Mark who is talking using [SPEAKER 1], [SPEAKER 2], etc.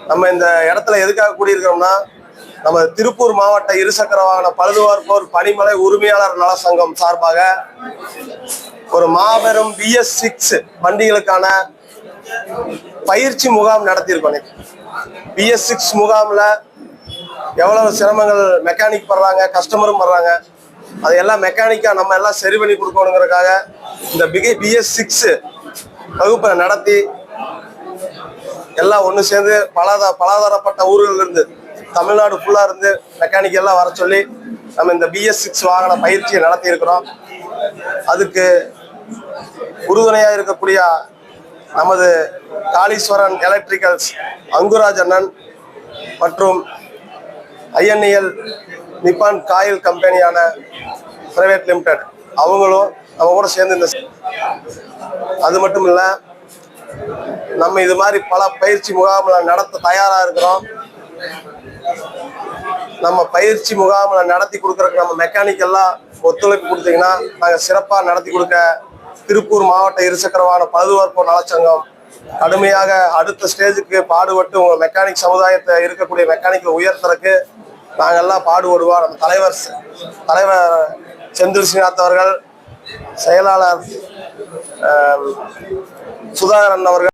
[SPEAKER 1] நம்ம இந்த இடத்துல எதுக்காக கூடியிருக்கிறோம்னா, நம்ம திருப்பூர் மாவட்ட இருசக்கர வாகன பழுதுபார்ப்போர் பணிமனை உரிமையாளர் நல சங்கம் சார்பாக ஒரு மாபெரும் BS6 வண்டிகளுக்கான பயிற்சி முகாம் நடத்தியிருக்கோம். BS6 முகாம்ல எவ்வளவு சிரமங்கள் மெக்கானிக் படுறாங்க, கஸ்டமரும் படுறாங்க, அதையெல்லாம் மெக்கானிக்கா நம்ம எல்லாம் சரி பண்ணி கொடுக்கணுங்கிறதுக்காக இந்த BS6 வகுப்பை நடத்தி எல்லாம் ஒன்று சேர்ந்து பலதரப்பட்ட ஊர்கள் இருந்து தமிழ்நாடு ஃபுல்லா இருந்து மெக்கானிக் எல்லாம் வர சொல்லி நம்ம இந்த BS6 வாகன பயிற்சியை நடத்தி இருக்கிறோம். அதுக்கு உறுதுணையாக இருக்கக்கூடிய நமது காளீஸ்வரன் எலக்ட்ரிக்கல்ஸ் அங்குராஜ் அண்ணன் மற்றும் INEL நிப்பான் காயில் கம்பெனியான பிரைவேட் லிமிடெட் அவங்களும் நம்ம கூட சேர்ந்து இந்த அது மட்டும் இல்லை, நம்ம இது மாதிரி பல பயிற்சி முகாம்களை நடத்த தயாராக இருக்கிறோம். நம்ம பயிற்சி முகாம்களை நடத்தி கொடுக்கறதுக்கு நம்ம மெக்கானிக் எல்லாம் ஒத்துழைப்பு கொடுத்தீங்கன்னா நாங்கள் சிறப்பாக நடத்தி கொடுக்க திருப்பூர் மாவட்ட இருசக்கர வாகன பழுதுபார்ப்போர் நலச்சங்கம் கடுமையாக அடுத்த ஸ்டேஜுக்கு பாடுபட்டு உங்கள் மெக்கானிக் சமுதாயத்தை இருக்கக்கூடிய மெக்கானிக்கை உயர்த்துறதுக்கு நாங்கள் எல்லாம் பாடுபடுவோம். நம்ம தலைவர் செந்தில் ஸ்ரீநாத் அவர்கள், செயலாளர் சுதாகரன் அவர்கள்